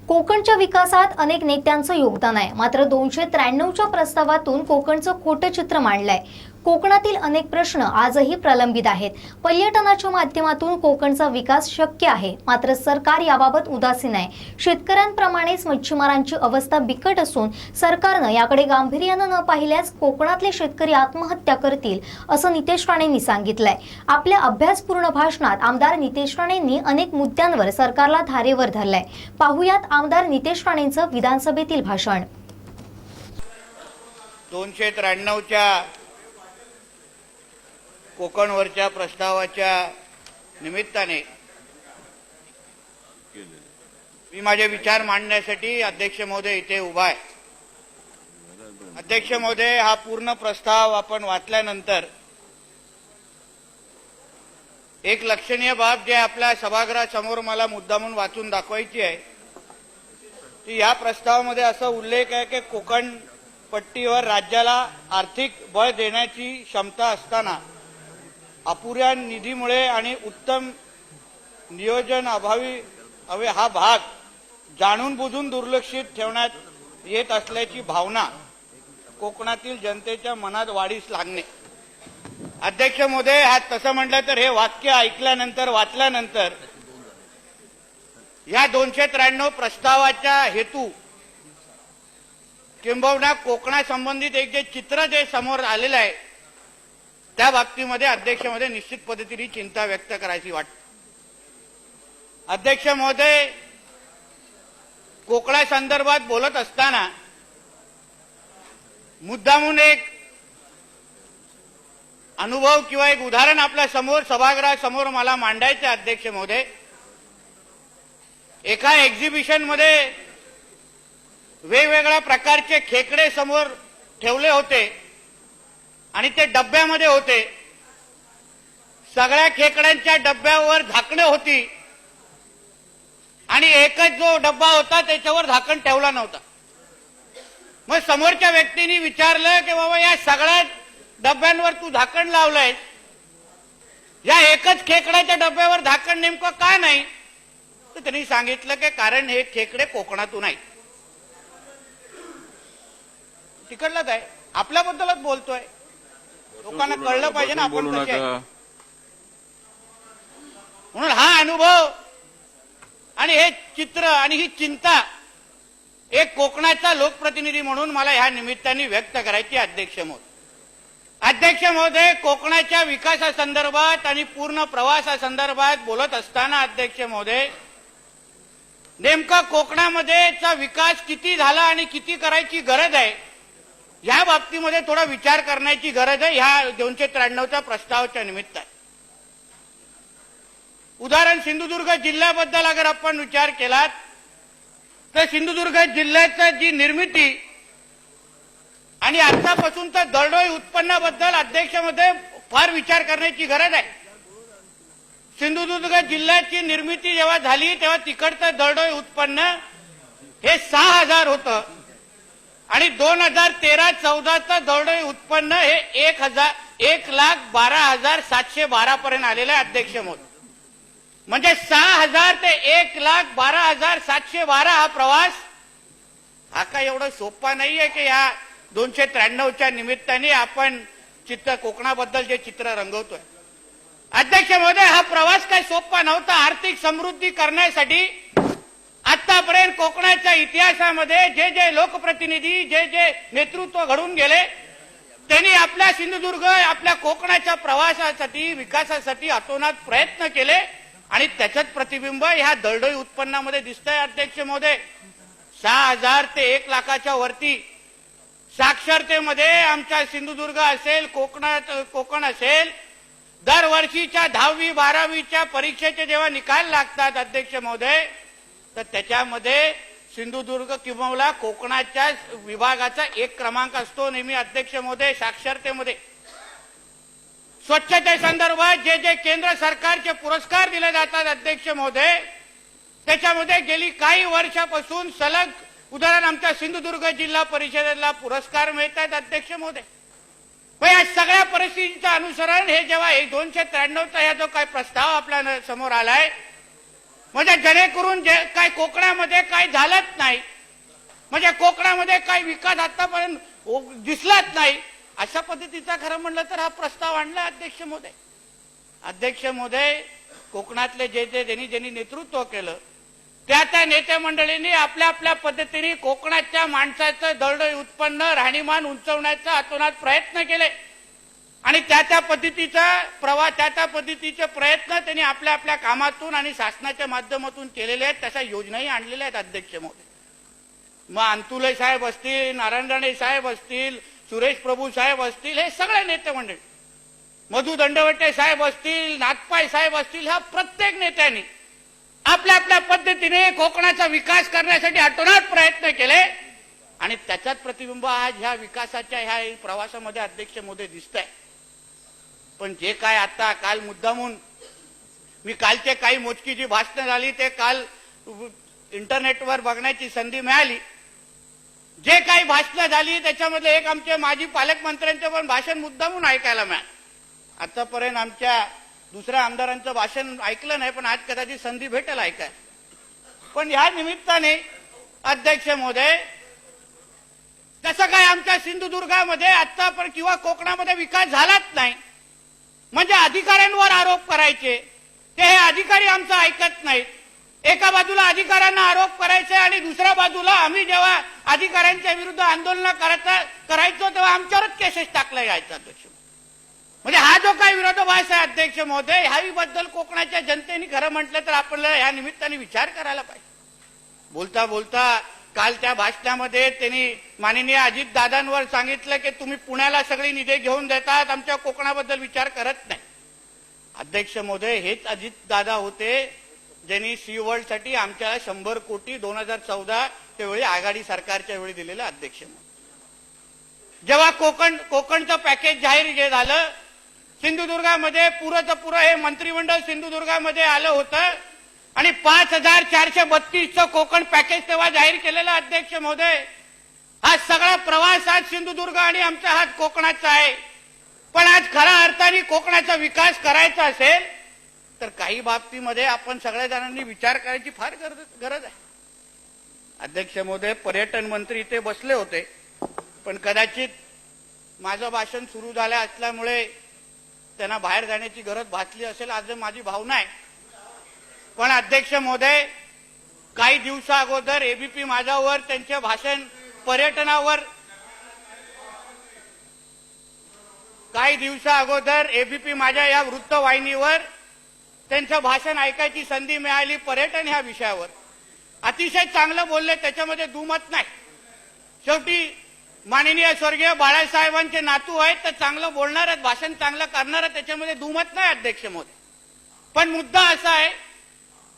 कोकणच्या विकासात अनेक नेत्यांचं योगदान आहे, मात्र 293च्या प्रस्तावातून कोकणचं खोटं चित्र मांडलंय। कोकणातील अनेक प्रश्न आजही प्रलंबित आहेत। पर्यटनाच्या माध्यमातून कोकणचा विकास शक्य आहे, मात्र सरकार याबाबत उदासीन आहे। शेतकऱ्यांप्रमाणेच मच्छीमारांची अवस्था बिकट असून सरकारनं याकडे गांभीर्यानं न पाहिल्यास कोकणातले शेतकरी आत्महत्या करतील, असं नितेश राणेंनी सांगितलंय। आपल्या अभ्यासपूर्ण भाषणात आमदार नितेश राणेंनी अनेक मुद्द्यांवर सरकारला धारेवर धरलंय। पाहुयात आमदार नितेश राणेंचं विधानसभेतील भाषण। 293च्या कोकणवरच्या प्रस्तावाच्या निमित्ताने मी माझे विचार मांडण्यासाठी अध्यक्ष महोदय इथे उभा आहे। अध्यक्ष महोदय, हा पूर्ण प्रस्ताव आपण वाचल्यानंतर एक लक्षणीय बाब जे आपल्या सभागृहासमोर मला मुद्दामून वाचून दाखवायची आहे की या प्रस्तावामध्ये असा उल्लेख आहे की कोकण पट्टीवर राज्याला आर्थिक बळ देण्याची क्षमता असताना अपुऱ्या निधीमुळे आणि उत्तम नियोजन अभावी हा भाग जाणून बुजून दुर्लक्षित ठेवण्यात येत असल्याची भावना कोकणातील जनतेच्या मनात वाढीस लागणे। अध्यक्ष महोदय, हा तसं म्हटलं तर हे वाक्य ऐकल्यानंतर वाचल्यानंतर या 293 प्रस्तावाचा हेतू किंबहुना कोकणासंबंधित एक जे चित्र जे समोर आलेलं आहे त्या बाबतीमध्ये अध्यक्ष महोदय निश्चित पद्धतीने चिंता व्यक्त करायची वाटते। अध्यक्ष महोदय, कोकणासंदर्भात बोलत असताना मुद्दामून एक अनुभव किंवा एक उदाहरण आपल्या समोर सभागृहासमोर मला मांडायचे। अध्यक्ष महोदय, एका एक्झिबिशन मध्ये वेगवेगळ्या प्रकारचे खेकडे समोर ठेवले होते आणि ते डब्यामध्ये होते। सगळ्या खेकड्यांच्या डब्यावर झाकणे होती आणि एकच जो डब्बा होता त्याच्यावर झाकण ठेवला नव्हता। मग समोरच्या व्यक्तीने विचारलं की बाबा, या सगळ्या डब्यांवर तू झाकण लावलंय, या एकच खेकड्याच्या डब्यावर झाकण नेमकं का नाही? तर त्यांनी सांगितलं की कारण हे खेकडे कोकणातून आहेत। तिकडलाच आहे, आपल्याबद्दलच बोलतोय, लोकांना कळलं पाहिजे ना आपण कसे आहे। म्हणून हा अनुभव आणि हे चित्र आणि ही चिंता एक कोकणाचा लोकप्रतिनिधी म्हणून मला ह्या निमित्ताने व्यक्त करायची। अध्यक्ष महोदय, कोकणाच्या विकासासंदर्भात आणि पूर्ण प्रवासासंदर्भात बोलत असताना अध्यक्ष महोदय, नेमका कोकणामध्येचा विकास किती झाला आणि किती करायची गरज आहे या बाबतीमध्ये थोडा विचार करण्याची गरज आहे ह्या 293च्या प्रस्तावाच्या निमित्ताने। उदाहरण सिंधुदुर्ग जिल्ह्याबद्दल अगर आपण विचार केलात तर सिंधुदुर्ग जिल्ह्याची जी निर्मिती आणि आतापासून तर दरडोई उत्पन्नाबद्दल अध्यक्ष महोदय फार विचार करण्याची गरज आहे। सिंधुदुर्ग जिल्ह्याची निर्मिती जेव्हा झाली तेव्हा तिकडचं दरडोई उत्पन्न हे 6,000 होतं आणि 2013-14चं दरडोई उत्पन्न हे 1,12,712 पर्यंत आलेलं आहे। अध्यक्ष महोदय, म्हणजे 6,000 ते 1,12,712 हा प्रवास हा काय एवढं सोपा नाहीये की या 293च्या निमित्ताने आपण कोकणाबद्दल जे चित्र रंगवतोय। अध्यक्ष महोदय, हा प्रवास काय सोपा नव्हता। आर्थिक समृद्धी करण्यासाठी आतापर्यंत कोकणाच्या इतिहासामध्ये जे जे लोकप्रतिनिधी जे जे नेतृत्व घडून गेले त्यांनी आपल्या सिंधुदुर्ग आपल्या कोकणाच्या प्रवासासाठी विकासासाठी अतोनात प्रयत्न केले आणि त्याच्यात प्रतिबिंब ह्या दरडोई उत्पन्नामध्ये दिसतंय। अध्यक्ष महोदय, 6,000 ते 1,00,000च्या वरती साक्षरतेमध्ये आमच्या सिंधुदुर्ग असेल कोकण असेल, दरवर्षीच्या 10वी 12वीच्या परीक्षेचे जेव्हा निकाल लागतात अध्यक्ष महोदय, तर त्याच्यामध्ये सिंधुदुर्ग किंवा कोकणाच्या विभागाचा 1 क्रमांक असतो नेहमी। अध्यक्ष महोदय, साक्षरतेमध्ये स्वच्छतेसंदर्भात जे जे केंद्र सरकारचे पुरस्कार दिले जातात अध्यक्ष महोदय, त्याच्यामध्ये गेली काही वर्षापासून सलग उदाहरण आमच्या सिंधुदुर्ग जिल्हा परिषदेला पुरस्कार मिळत आहेत। अध्यक्ष महोदय, पण या सगळ्या परिस्थितीचं अनुसरण हे जेव्हा 293चा जो काही प्रस्ताव आपल्या समोर आलाय म्हणजे जेणेकरून जे काय कोकणामध्ये काय झालंच नाही, म्हणजे कोकणामध्ये काही विकास आतापर्यंत दिसलाच नाही, अशा पद्धतीचा खरं म्हणलं तर हा प्रस्ताव आणला अध्यक्ष महोदय. अध्यक्ष महोदय, कोकणातले जे ज्यांनी नेतृत्व केलं त्या नेते मंडळींनी आपल्या आपल्या पद्धतीने कोकणाच्या माणसाचं दरडोई उत्पन्न राहणीमान उंचवण्याचा अतोनात प्रयत्न केले आणि त्या पद्धतीचे प्रयत्न त्यांनी आपल्या आपल्या कामातून आणि शासनाच्या माध्यमातून केलेले आहेत. तशा योजनाही आणलेल्या आहेत अध्यक्ष महोदय. मग अंतुले साहेब असतील, नारायण राणे साहेब असतील, सुरेश प्रभू साहेब असतील, हे सगळे नेते मंडळी, मधु दंडवटे साहेब असतील, नाथपाय साहेब असतील, ह्या प्रत्येक नेत्यांनी आपल्या आपल्या पद्धतीने कोकणाचा विकास करण्यासाठी अतोनात प्रयत्न केले आणि त्याच्यात प्रतिबिंब आज ह्या विकासाच्या ह्या प्रवासामध्ये अध्यक्ष महोदय दिसत आहे. पण जे काय आता काल मुद्दामून मी कालचे काही मोजकी जी भाषणं झाली ते काल इंटरनेटवर बघण्याची संधी मिळाली. जे काही भाषणं झाली त्याच्यामध्ये एक आमचे माजी पालकमंत्र्यांचं पण भाषण मुद्दामून ऐकायला मिळालं. आतापर्यंत आमच्या दुसऱ्या आमदारांचं भाषण ऐकलं नाही, पण आज कदाचित संधी भेटेल ऐकाय. पण ह्या निमित्ताने अध्यक्ष महोदय, तसं काय आमच्या सिंधुदुर्गामध्ये आतापर्यंत किंवा कोकणामध्ये विकास झालाच नाही, म्हणजे अधिकाऱ्यांवर आरोप करायचे, ते हे अधिकारी आमचं ऐकत नाहीत. एका बाजूला अधिकाऱ्यांना आरोप करायचे आणि दुसऱ्या बाजूला आम्ही जेव्हा अधिकाऱ्यांच्या विरुद्ध आंदोलन करायचो तेव्हा आमच्यावरच केसेस टाकल्या जायचा. अध्यक्ष म्हणजे हा जो काही विरोधाभास आहे अध्यक्ष महोदय, ह्याबद्दल कोकणाच्या जनतेने खरं म्हटलं तर आपल्याला या निमित्ताने विचार करायला पाहिजे. बोलता बोलता काल त्या भाषणामध्ये त्यांनी माननीय अजितदादांवर सांगितलं की तुम्ही पुण्याला सगळी निधी घेऊन देतात, आमच्या कोकणाबद्दल विचार करत नाही. अध्यक्ष महोदय, हेच अजितदादा होते ज्यांनी सी वर्ल्ड साठी आमच्याला 100 कोटी 2014 त्यावेळी आघाडी सरकारच्या वेळी दिलेलं. अध्यक्ष महोदय, जेव्हा कोकणचं पॅकेज जाहीर झालं, सिंधुदुर्गामध्ये पुरं हे मंत्रिमंडळ सिंधुदुर्गामध्ये आलं होतं आणि 5432चं कोकण पॅकेज तेव्हा जाहीर केलेलं. अध्यक्ष महोदय, हा सगळा प्रवास आज सिंधुदुर्ग आणि आमचा हा कोकणाचा आहे. पण आज खऱ्या अर्थाने कोकणाचा विकास करायचा असेल तर काही बाबतीमध्ये आपण सगळ्या जणांनी विचार करायची फार गरज आहे. अध्यक्ष महोदय, पर्यटन मंत्री इथे बसले होते, पण कदाचित माझं भाषण सुरू झालं असल्यामुळे त्यांना बाहेर जाण्याची गरज भासली असेल, आज माझी भावना आहे. पण अध्यक्ष महोदय, काही दिवसा अगोदर एबीपी माझावर त्यांचे भाषण पर्यटनावर, काही दिवसा अगोदर एबीपी माझ्या या वृत्तवाहिनीवर त्यांचं भाषण ऐकायची संधी मिळाली. पर्यटन ह्या विषयावर अतिशय चांगलं बोलले, त्याच्यामध्ये दुमत नाही. शेवटी माननीय स्वर्गीय बाळासाहेबांचे नातू आहेत, तर चांगलं बोलणार आहेत, भाषण चांगलं करणार, त्याच्यामध्ये दुमत नाही अध्यक्ष महोदय. पण मुद्दा असा आहे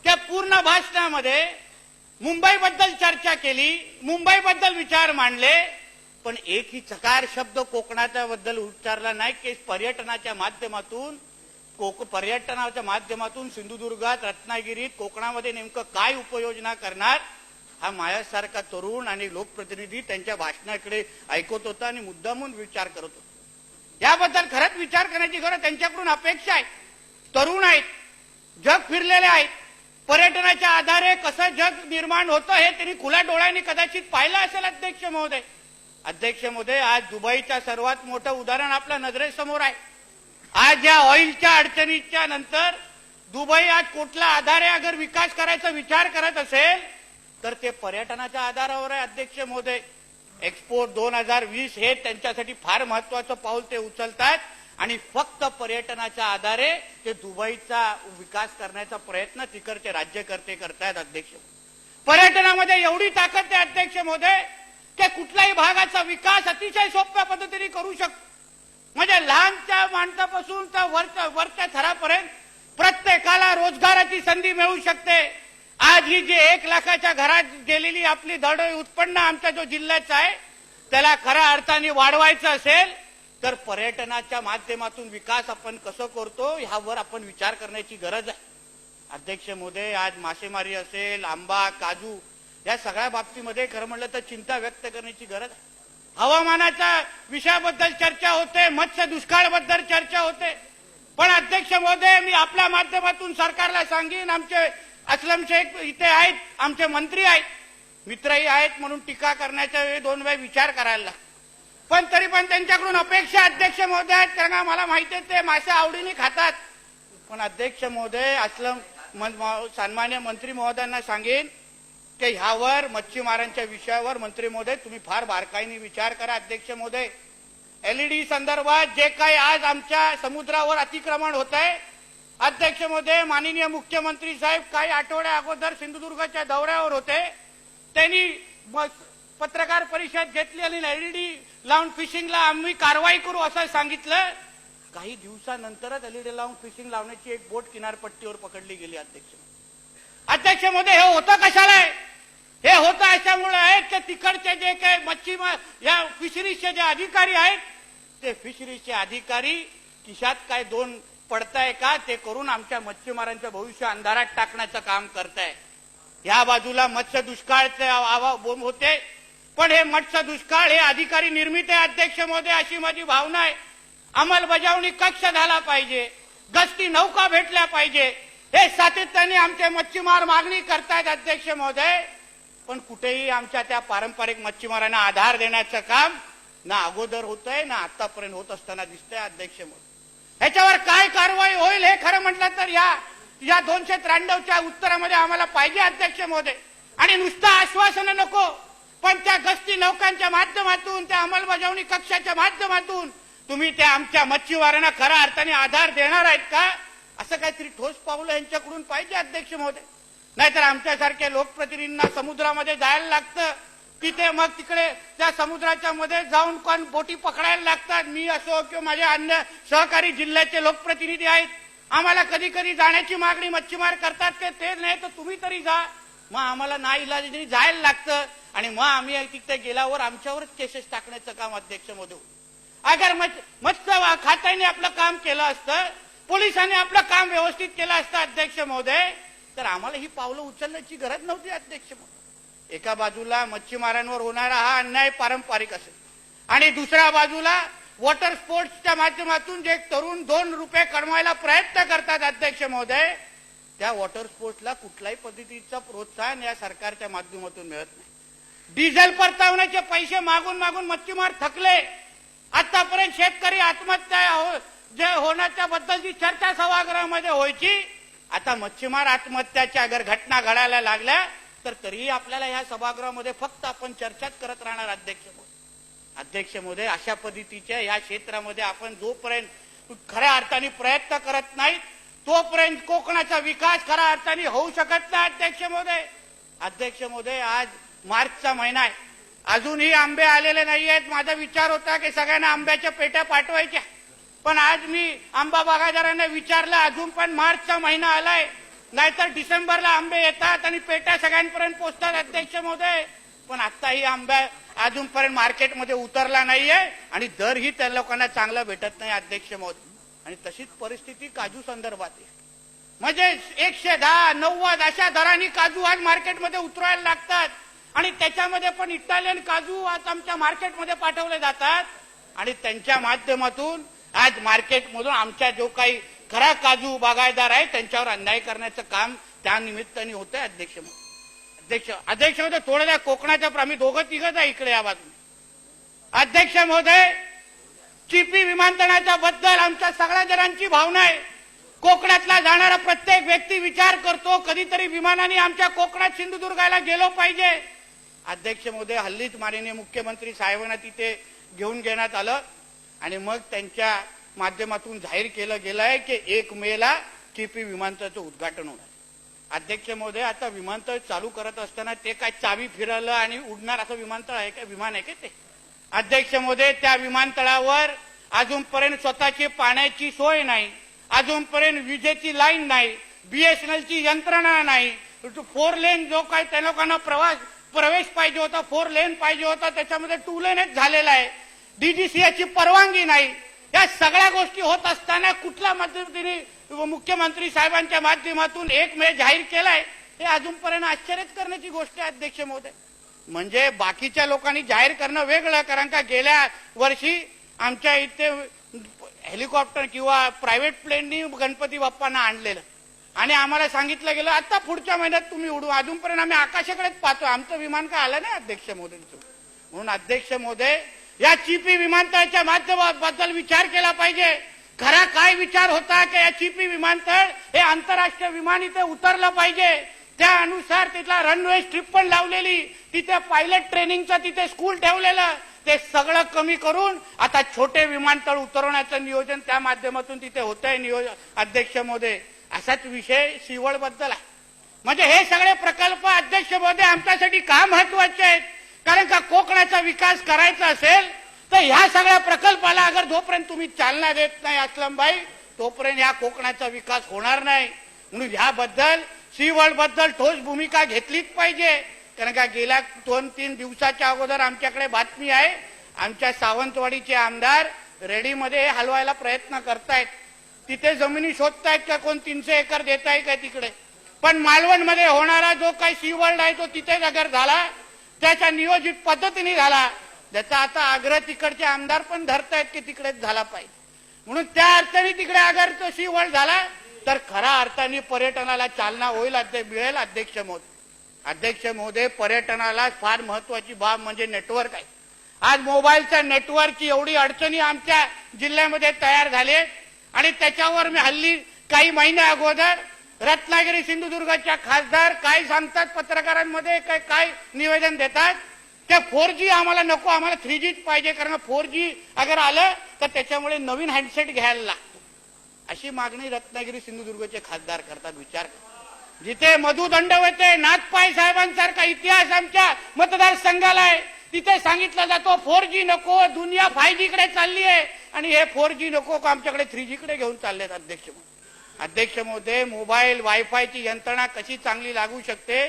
की पूर्ण भाषणामध्ये मुंबईबद्दल चर्चा केली, मुंबईबद्दल विचार मांडले, पण एकही चकार शब्द कोकणाच्या बद्दल उच्चारला नाही की पर्यटनाच्या माध्यमातून सिंधुदुर्गात, रत्नागिरीत, कोकणामध्ये नेमकं काय उपाययोजना करणार, हा माझ्यासारखा तरुण आणि लोकप्रतिनिधी त्यांच्या भाषणाकडे ऐकत होता आणि मुद्दामून विचार करत होता. याबद्दल खरंच विचार करण्याची गरज त्यांच्याकडून अपेक्षा आहे. तरुण आहेत, जग फिरलेले आहेत, पर्यटनाच्या आधारे कसं जग निर्माण होतं हे त्यांनी खुल्या डोळ्यांनी कदाचित पाहिलं असेल. अध्यक्ष महोदय, आज दुबईच्या सर्वात मोठं उदाहरण आपल्या नजरेसमोर आहे. आज या ऑइलच्या अडचणीच्या नंतर दुबई आज कुठल्या आधारे अगर विकास करायचा विचार करत असेल तर ते पर्यटनाच्या आधारावर आहे. अध्यक्ष महोदय, एक्सपो 2020 हे त्यांच्यासाठी फार महत्वाचं पाऊल ते उचलतात आणि फक्त पर्यटनाच्या आधारे ते दुबईचा विकास करण्याचा प्रयत्न तिकडचे राज्यकर्ते करतायत. अध्यक्ष, पर्यटनामध्ये एवढी ताकद आहे अध्यक्ष महोदय की कुठल्याही भागाचा विकास अतिशय सोप्या पद्धतीने करू शकतो. म्हणजे लहानच्या माणसापासून तर वरच्या थरापर्यंत प्रत्येकाला रोजगाराची संधी मिळू शकते. आज ही जी 1 लाखाच्या घरात गेलेली आपली दरडोई उत्पन्न आमच्या जो जिल्ह्याचा आहे त्याला खऱ्या अर्थाने वाढवायचं असेल तर पर्यटनाच्या माध्यमातून विकास आपण कसं करतो ह्यावर आपण विचार करण्याची गरज आहे. अध्यक्ष महोदय, आज मासेमारी असेल, आंबा, काजू या सगळ्या बाबतीमध्ये खरं म्हणलं तर चिंता व्यक्त करण्याची गरज आहे. हवामानाच्या विषयाबद्दल चर्चा होते, मत्स्य दुष्काळाबद्दल चर्चा होते. पण अध्यक्ष महोदय, मी आपल्या माध्यमातून सरकारला सांगेन, आमचे अस्लम शेख इथे आहेत, आमचे मंत्री आहेत, मित्रही आहेत, म्हणून टीका करण्याच्या वेळी दोन वेळा विचार करायला लागतो. पण तरी पण त्यांच्याकडून अपेक्षा अध्यक्ष महोदय आहेत, कारण का मला माहिती आहे ते मासे आवडीने खातात. पण अध्यक्ष महोदय, अस्लम सन्मान्य मंत्री महोदयांना सांगेन की ह्यावर मच्छीमारांच्या विषयावर मंत्री महोदय तुम्ही फार बारकाईने विचार करा. अध्यक्ष महोदय, एलईडी संदर्भात जे काही आज आमच्या समुद्रावर अतिक्रमण होत आहे, अध्यक्ष महोदय, माननीय मुख्यमंत्री साहेब काही आठवड्या अगोदर सिंधुदुर्गच्या दौऱ्यावर होते. त्यांनी पत्रकार परिषद घेतली आणि एलईडी लावून फिशिंगला आम्ही कारवाई करू असं सांगितलं. काही दिवसानंतरच एलईडी लावून फिशिंग लावण्याची एक बोट किनारपट्टीवर पकडली गेली. अध्यक्ष महोदय, हे होतं कशाला आहे? हे होतं अशामुळे आहे की तिकडचे जे काही मच्छीमार या फिशरीजचे जे अधिकारी आहेत, ते फिशरीजचे अधिकारी खिशात काय दोन पडताय का ते करून आमच्या मच्छीमारांचं भविष्य अंधारात टाकण्याचं काम करताय. या बाजूला मत्स्य दुष्काळचे होते, पण हे मत्स्य दुष्काळ हे अधिकारी निर्मित आहे. अध्यक्ष महोदय, अशी माझी भावना आहे. अंमलबजावणी कक्ष झाला पाहिजे, गस्ती नौका भेटल्या पाहिजे, हे सातत्याने आमचे मच्छीमार मागणी करतायत. अध्यक्ष महोदय, पण कुठेही आमच्या त्या पारंपरिक मच्छीमारांना आधार देण्याचं काम ना अगोदर होतंय ना आतापर्यंत होत असताना दिसतंय. अध्यक्ष महोदय, ह्याच्यावर काय कारवाई होईल हे खरं म्हटलं तर या 293च्या उत्तरामध्ये आम्हाला पाहिजे. अध्यक्ष महोदय, आणि नुसतं आश्वासनं नको, पण त्या गस्ती नौकांच्या माध्यमातून, त्या अंमलबजावणी कक्षाच्या माध्यमातून तुम्ही त्या आमच्या मच्छीमारांना खऱ्या अर्थाने आधार देणार आहेत का, असं काहीतरी ठोस पावलं यांच्याकडून पाहिजे. अध्यक्ष महोदय, नाहीतर आमच्यासारख्या लोकप्रतिनिधींना समुद्रामध्ये जायला लागतं, तिथे मग तिकडे त्या समुद्राच्या मध्ये जाऊन कोण बोटी पकडायला लागतात. मी असो किंवा माझे अन्य सहकारी जिल्ह्याचे लोकप्रतिनिधी आहेत, आम्हाला कधी कधी जाण्याची मागणी मच्छीमार करतात ते नाही तर तुम्ही तरी जा. मग आम्हाला नाईलाजाने जायला लागतं आणि मग आम्ही तिथे गेल्यावर आमच्यावरच केसेस टाकण्याचं काम. अध्यक्ष महोदय, अगर मत्स्य खात्याने आपलं काम केलं असतं, पोलिसांनी आपलं काम व्यवस्थित केलं असतं अध्यक्ष महोदय, तर आम्हाला ही पावलं उचलण्याची गरज नव्हती. अध्यक्ष महोदय, एका बाजूला मच्छीमारांवर होणारा हा अन्याय पारंपरिक असेल आणि दुसऱ्या बाजूला वॉटर स्पोर्ट्सच्या माध्यमातून जे तरुण ₹2 कमवायला प्रयत्न करतात. अध्यक्ष महोदय, त्या वॉटर स्पोर्ट्सला कुठल्याही पद्धतीचा प्रोत्साहन या सरकारच्या माध्यमातून मिळत नाही. डिझेल परतावण्याचे पैसे मागून मागून मच्छीमार थकले. आतापर्यंत शेतकरी आत्महत्या जे होण्याच्या बद्दलची चर्चा सभागृहामध्ये व्हायची, आता मच्छीमार आत्महत्याच्या अगर घटना घडायला लागल्या तर तरीही आपल्याला ह्या सभागृहामध्ये फक्त आपण चर्चाच करत राहणार. अध्यक्ष महोदय, अशा पद्धतीच्या या क्षेत्रामध्ये आपण जोपर्यंत खऱ्या अर्थाने प्रयत्न करत नाहीत तोपर्यंत कोकणाचा विकास खऱ्या अर्थाने होऊ शकत नाही. अध्यक्ष महोदय, आज मार्चचा महिना आहे, अजूनही आंबे आलेले नाही आहेत. माझा विचार होता की सगळ्यांना आंब्याच्या पेट्या पाठवायच्या, पण आज मी आंबा बागायतदारांना विचारलं, अजून पण मार्चचा महिना आलाय, नाहीतर डिसेंबरला आंबे येतात आणि पेट्या सगळ्यांपर्यंत पोहोचतात. अध्यक्ष महोदय, पण आताही आंबा अजूनपर्यंत मार्केटमध्ये उतरला नाहीये आणि दरही त्या लोकांना चांगला भेटत नाही. अध्यक्ष महोदय, आणि तशीच परिस्थिती काजू संदर्भात आहे. म्हणजे 110, 90 अशा दरांनी काजू आज मार्केटमध्ये उतरायला लागतात आणि त्याच्यामध्ये पण इटालियन काजू आज आमच्या मार्केटमध्ये पाठवले जातात आणि त्यांच्या माध्यमातून आज मार्केटमधून आमच्या जो काही खरा काजू बागायतदार आहे त्यांच्यावर अन्याय करण्याचं काम त्या निमित्ताने होतंय. अध्यक्ष महोदय, थोडं त्या कोकणाच्या आम्ही दोघं तिघच आहे इकडे या बाजूने. अध्यक्ष महोदय, चिपी विमानतळाच्या बद्दल आमच्या सगळ्या जणांची भावना आहे. कोकणातला जाणारा प्रत्येक व्यक्ती विचार करतो कधीतरी विमानाने आमच्या कोकणात सिंधुदुर्गाला गेलो पाहिजे. अध्यक्ष महोदय, हल्लीच माननीय मुख्यमंत्री साहेबांना तिथे घेऊन घेण्यात आलं आणि मग त्यांच्या माध्यमातून जाहीर केलं गेलंय की 1 मेला चिपी विमानतळाचं उद्घाटन होणार. अध्यक्ष महोदय, आता विमानतळ चालू करत असताना ते काय चावी फिरवलं आणि उडणार असं विमानतळ आहे का, विमान आहे का ते? अध्यक्ष महोदय, त्या विमानतळावर अजूनपर्यंत स्वतःची पाण्याची सोय नाही, अजूनपर्यंत विजेची लाईन नाही, बीएसएनएलची यंत्रणा नाही, 4 लेन जो काय त्या लोकांना प्रवेश पाहिजे होता, 4 लेन पाहिजे होता, त्याच्यामध्ये 2 लेनच झालेला आहे, डीजीसीएची परवानगी नाही. या सगळ्या गोष्टी होत असताना कुठल्या पद्धतीने मुख्यमंत्री साहेबांच्या माध्यमातून 1 मे जाहीर केलाय, हे अजूनपर्यंत आश्चर्यच करण्याची गोष्ट आहे. अध्यक्ष महोदय, म्हणजे बाकीच्या लोकांनी जाहीर करणं वेगळं, कारण का गेल्या वर्षी आमच्या इथे हेलिकॉप्टर किंवा प्रायव्हेट प्लेननी गणपती बाप्पांना आणलेलं आणि आम्हाला सांगितलं गेलं आता पुढच्या महिन्यात तुम्ही उडू. अजूनपर्यंत आम्ही आकाशाकडेच पाहतो, आमचं विमान काय आलं नाही अध्यक्ष महोदयांचं. म्हणून अध्यक्ष महोदय, या चिपी विमानतळाच्या माध्यमाबद्दल विचार केला पाहिजे. खरा काय विचार होता की या चिपी विमानतळ हे आंतरराष्ट्रीय विमान इथे उतरलं पाहिजे, त्यानुसार तिथला रनवे स्ट्रिप पण लावलेली, तिथे पायलट ट्रेनिंगचं तिथे स्कूल ठेवलेलं, ते सगळं कमी करून आता छोटे विमानतळ उतरवण्याचं नियोजन त्या माध्यमातून तिथे होतंय नियोजन. अध्यक्ष महोदय, असाच विषय सिवळ बद्दल आहे. म्हणजे हे सगळे प्रकल्प अध्यक्ष महोदय आमच्यासाठी का महत्वाचे आहेत? कारण का कोकणाचा विकास करायचा असेल तर ह्या सगळ्या प्रकल्पाला अगर जोपर्यंत तुम्ही चालना देत नाही असलमबाई, तोपर्यंत या कोकणाचा विकास होणार नाही. म्हणून ह्याबद्दल सीवर्ल्ड बद्दल ठोस भूमिका घेतलीच पाहिजे. कारण का गेल्या 2-3 दिवसाच्या अगोदर आमच्याकडे बातमी आहे, आमच्या सावंतवाडीचे आमदार रेडीमध्ये हलवायला प्रयत्न करतायत. तिथे जमिनी शोधतायत का कोण 300 एकर देत आहे का तिकडे. पण मालवणमध्ये होणारा जो काही सीवर्ल्ड आहे तो तिथेच अगर झाला, त्याच्या नियोजित पद्धतीने झाला, त्याचा आता आग्रह तिकडचे आमदार पण धरतायत की तिकडेच झाला पाहिजे. म्हणून त्या अर्थाने तिकडे अगर तो सीवर्ल्ड झाला तर खऱ्या अर्थाने पर्यटनाला चालना होईल, मिळेल. अध्यक्ष महोदय, अध्यक्ष महोदय, पर्यटनाला फार महत्वाची बाब म्हणजे नेटवर्क आहे. आज मोबाईलच्या नेटवर्कची एवढी अडचणी आमच्या जिल्ह्यामध्ये तयार झाली आणि त्याच्यावर मी हल्ली काही महिन्या अगोदर रत्नागिरी सिंधुदुर्गच्या खासदार काय सांगतात पत्रकारांमध्ये, काय निवेदन देतात, त्या 4G आम्हाला नको, आम्हाला 3Gच पाहिजे. कारण 4G अगर आलं तर त्याच्यामुळे नवीन हँडसेट घ्यायला लागतो, अशी मागणी रत्नागिरी सिंधुदुर्गचे खासदार करतात. विचार करा, जिथे मधु दंडवते नाथपाय साहेबांसारखा इतिहास आमच्या मतदारसंघाला आहे, तिथे सांगितलं जातो 4G नको, दुनिया 5G कडे चालली आहे आणि हे 4G नको का आमच्याकडे 3G कडे घेऊन चाललेत. अध्यक्ष महोदय, मोबाईल वायफायची यंत्रणा कशी चांगली लागू शकते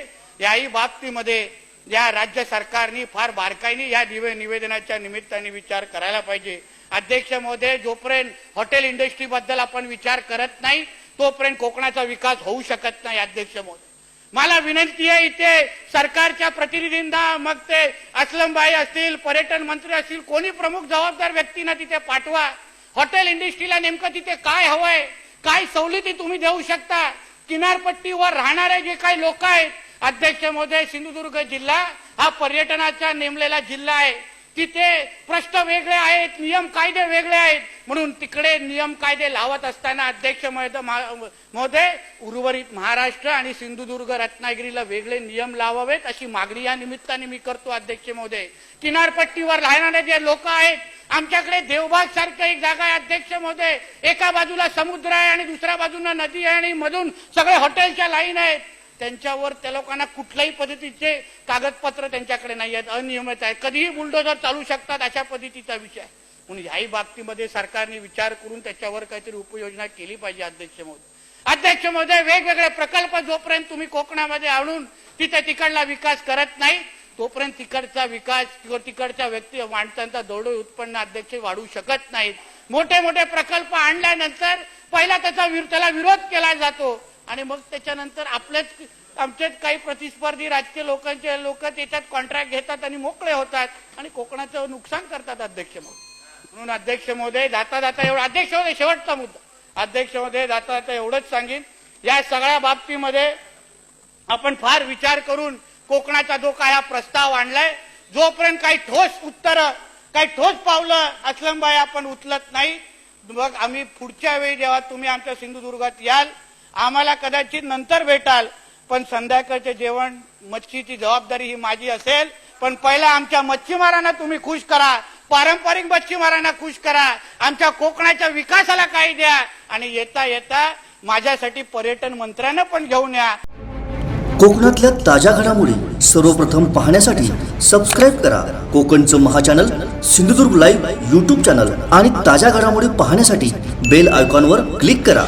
याही बाबतीमध्ये या राज्य सरकारने फार बारकाईने या निवेदनाच्या निमित्ताने विचार करायला पाहिजे. अध्यक्ष महोदय, जोपर्यंत हॉटेल इंडस्ट्री बद्दल आपण विचार करत नाही तोपर्यंत कोकणाचा विकास होऊ शकत नाही. अध्यक्ष महोदय, मला विनंती आहे इथे सरकारच्या प्रतिनिधींना, मग ते असलमबाई असतील, पर्यटन मंत्री असतील, कोणी प्रमुख जबाबदार व्यक्तींना तिथे पाठवा. हॉटेल इंडस्ट्रीला नेमकं तिथे काय हवंय, काय सवलती तुम्ही देऊ शकता, किनारपट्टीवर राहणारे जे काही लोक आहेत. अध्यक्ष महोदय, सिंधुदुर्ग जिल्हा हा पर्यटनाचा नेमलेला जिल्हा आहे, तिथे प्रश्न वेगळे आहेत, नियम कायदे वेगळे आहेत. म्हणून तिकडे नियम कायदे लावत असताना अध्यक्ष महोदय, उर्वरित महाराष्ट्र आणि सिंधुदुर्ग रत्नागिरीला वेगळे नियम लावावेत अशी मागणी या निमित्ताने मी करतो. अध्यक्ष महोदय, किनारपट्टीवर राहणारे जे लोक आहेत, आमच्याकडे देवबाग सारखं एक जागा आहे. अध्यक्ष महोदय, एका बाजूला समुद्र आहे आणि दुसऱ्या बाजूला नदी आहे आणि मधून सगळे हॉटेलच्या लाईन आहेत. त्यांच्यावर त्या लोकांना कुठल्याही पद्धतीचे कागदपत्र त्यांच्याकडे नाही आहेत, अनियमित आहे, कधीही बुलडोजर चालू शकतात, अशा पद्धतीचा विषय आहे. म्हणून याही बाबतीमध्ये सरकारने विचार करून त्याच्यावर काहीतरी उपाययोजना केली पाहिजे. अध्यक्ष महोदय, वेगवेगळे प्रकल्प जोपर्यंत तुम्ही कोकणामध्ये आणून तिथे तिकडला विकास करत नाही तोपर्यंत तिकडचा विकास किंवा तिकडच्या व्यक्ती माणसांचा दरडोई उत्पन्न अध्यक्ष वाढू शकत नाहीत. मोठे मोठे प्रकल्प आणल्यानंतर पहिला त्याला विरोध केला जातो आणि मग त्याच्यानंतर आमचेच काही प्रतिस्पर्धी राजकीय लोक त्याच्यात कॉन्ट्रॅक्ट घेतात आणि मोकळे होतात आणि कोकणाचं नुकसान करतात. अध्यक्ष महोदय, म्हणून अध्यक्ष महोदय, जाता एवढं, अध्यक्ष महोदय, शेवटचा मुद्दा. अध्यक्ष महोदय, जाता एवढंच सांगेन, या सगळ्या बाबतीमध्ये आपण फार विचार करून कोकणाचा जो काय हा प्रस्ताव आणलाय, जोपर्यंत काही ठोस उत्तरं, काही ठोस पावलं असलमबाई आपण उचलत नाही, मग आम्ही पुढच्या वेळी जेव्हा तुम्ही आमच्या सिंधुदुर्गात याल, आम्हाला कदाचित नंतर भेटाल, पण संध्याकाळचे जेवण मच्छीची जबाबदारी ही माझी असेल. पण पहिला आमच्या मच्छीमारांना तुम्ही खुश करा, पारंपरिक मच्छीमारांना खुश करा, आमच्या कोकणाच्या विकासाला काही द्या आणि येता येता माझ्यासाठी पर्यटन मंत्र्यांना पण घेऊन या. कोकणातल्या ताज्या घडामोडी सर्वप्रथम पाहण्यासाठी सबस्क्राईब करा कोकणचं महाचॅनल सिंधुदुर्ग लाईव्ह यूट्यूब चॅनल आणि ताज्या घडामोडी पाहण्यासाठी बेल आयकॉनवर क्लिक करा.